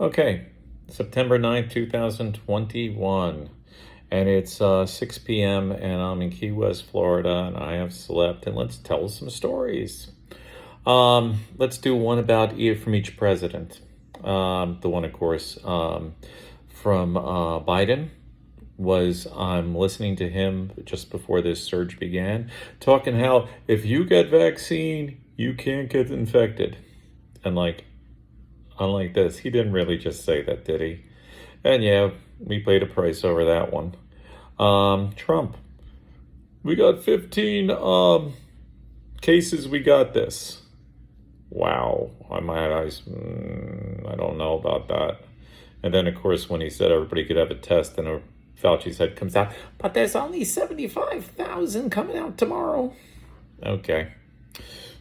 Okay, September 9th, 2021. And it's 6 p.m. and I'm in Key West, Florida, and I have slept. And let's tell some stories. Let's do one about from each president. The one, of course, from Biden was I'm listening to him just before this surge began, talking how if you get vaccine, you can't get infected. And unlike this, he didn't really just say that, did he? And yeah, we paid a price over that one. Trump, we got 15 cases, we got this. Wow, on my eyes, I don't know about that. And then, of course, when he said everybody could have a test, and Fauci's head comes out, but there's only 75,000 coming out tomorrow. Okay,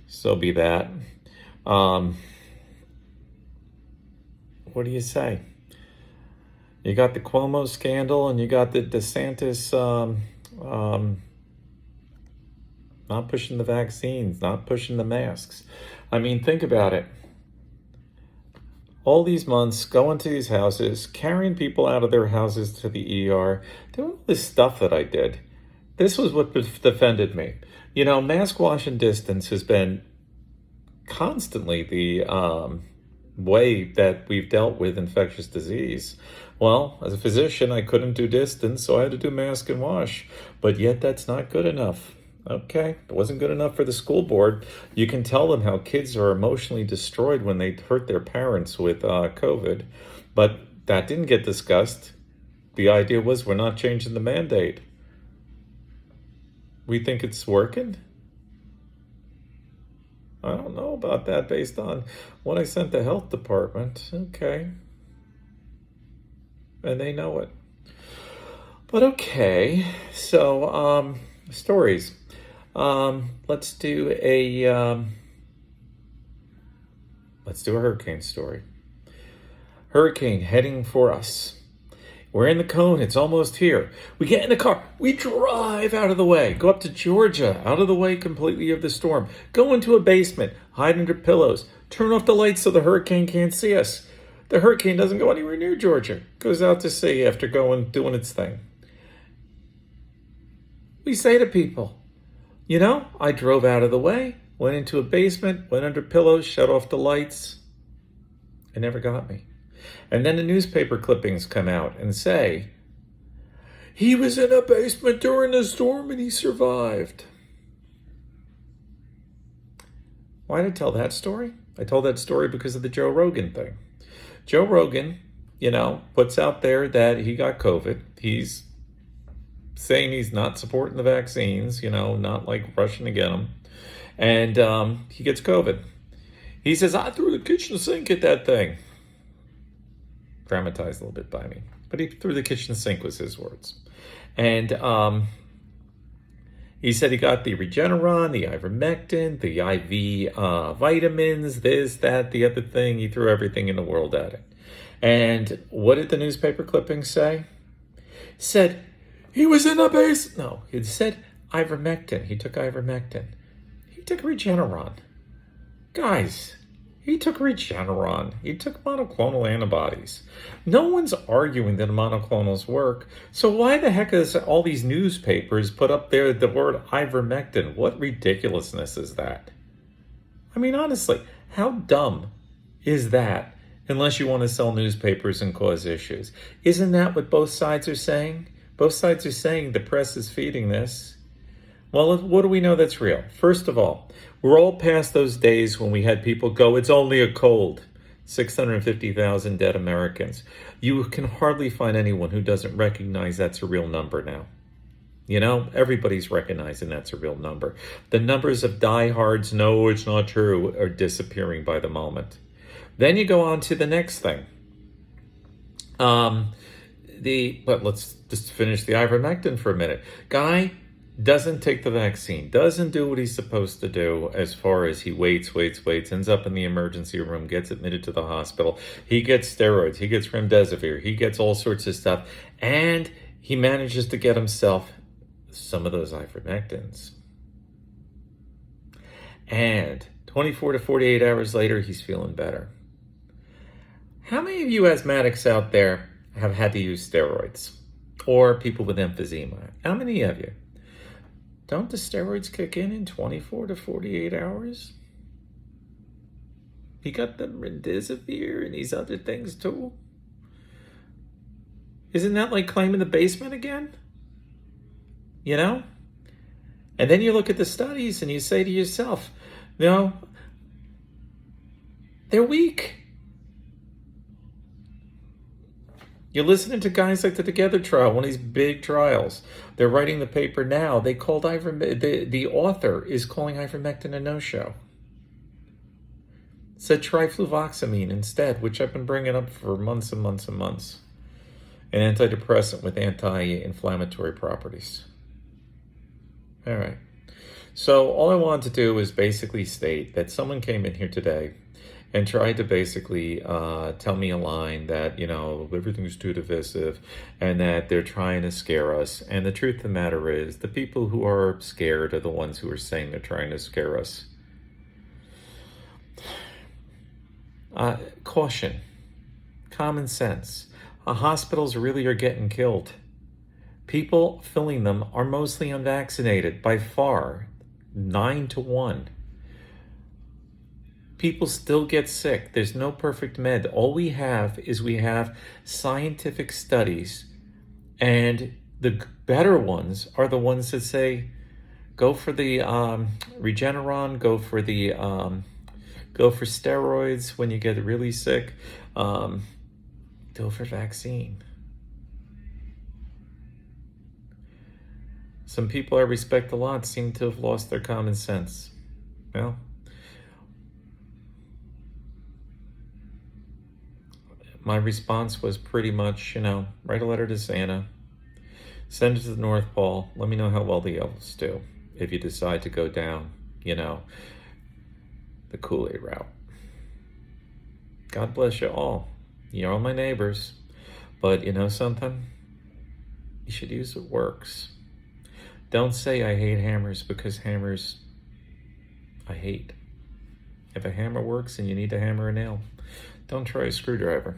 so be that. What do you say? You got the Cuomo scandal, and you got the DeSantis not pushing the vaccines, not pushing the masks. I mean, think about it. All these months, going to these houses, carrying people out of their houses to the ER, doing all this stuff that I did. This was what defended me. You know, mask, wash, and distance has been constantly the way that we've dealt with infectious disease. Well, as a physician, I couldn't do distance, so I had to do mask and wash. But yet that's not good enough. Okay, it wasn't good enough for the school board. You can tell them how kids are emotionally destroyed when they hurt their parents with COVID. But that didn't get discussed. The idea was we're not changing the mandate. We think it's working? I don't know about that based on what I sent the health department. Okay. And they know it. But okay, so stories. Let's do a hurricane story. Hurricane heading for us. We're in the cone. It's almost here. We get in the car. We drive out of the way. Go up to Georgia, out of the way completely of the storm. Go into a basement. Hide under pillows. Turn off the lights so the hurricane can't see us. The hurricane doesn't go anywhere near Georgia. Goes out to sea after doing its thing. We say to people, you know, I drove out of the way, went into a basement, went under pillows, shut off the lights. It never got me. And then the newspaper clippings come out and say, he was in a basement during the storm and he survived. Why did I tell that story? I told that story because of the Joe Rogan thing. Joe Rogan, you know, puts out there that he got COVID. He's saying he's not supporting the vaccines, you know, not like rushing to get them. And he gets COVID. He says, I threw the kitchen sink at that thing. Dramatized a little bit by me. But he threw the kitchen sink was his words. And he said he got the Regeneron, the ivermectin, the IV vitamins, this, that, the other thing. He threw everything in the world at it. And what did the newspaper clippings say? Said, he was in a base. No, it said ivermectin. He took ivermectin. He took Regeneron. Guys, he took Regeneron. He took monoclonal antibodies. No one's arguing that monoclonals work. So why the heck is all these newspapers put up there the word ivermectin? What ridiculousness is that? I mean, honestly, how dumb is that unless you want to sell newspapers and cause issues? Isn't that what both sides are saying? Both sides are saying the press is feeding this. Well, what do we know that's real? First of all, we're all past those days when we had people go, it's only a cold. 650,000 dead Americans. You can hardly find anyone who doesn't recognize that's a real number now. You know, everybody's recognizing that's a real number. The numbers of diehards, no, it's not true, are disappearing by the moment. Then you go on to the next thing. But let's just finish the ivermectin for a minute. Guy doesn't take the vaccine, doesn't do what he's supposed to do as far as he waits, ends up in the emergency room, gets admitted to the hospital. He gets steroids, he gets remdesivir, he gets all sorts of stuff, and he manages to get himself some of those ivermectins. And 24 to 48 hours later, he's feeling better. How many of you asthmatics out there have had to use steroids? Or people with emphysema? How many of you? Don't the steroids kick in 24 to 48 hours? You got the remdesivir and these other things too. Isn't that like claiming the basement again? You know? And then you look at the studies and you say to yourself, no, they're weak. You're listening to guys like the Together trial, one of these big trials. They're writing the paper now. They called the author is calling ivermectin a no-show. Said try fluvoxamine instead, which I've been bringing up for months and months and months. An antidepressant with anti-inflammatory properties. All right. So all I wanted to do is basically state that someone came in here today and tried to basically tell me a line that, everything's too divisive and that they're trying to scare us. And the truth of the matter is the people who are scared are the ones who are saying they're trying to scare us. Caution, common sense. Hospitals really are getting killed. People filling them are mostly unvaccinated by far, 9 to 1. People still get sick. There's no perfect med. All we have is scientific studies, and the better ones are the ones that say, go for the Regeneron, go for steroids when you get really sick, go for vaccine. Some people I respect a lot seem to have lost their common sense. Well, my response was pretty much, write a letter to Santa, send it to the North Pole, let me know how well the elves do if you decide to go down, the Kool-Aid route. God bless you all. You're all my neighbors. But you know something? You should use what works. Don't say I hate hammers, because hammers I hate. If a hammer works and you need to hammer a nail, don't try a screwdriver.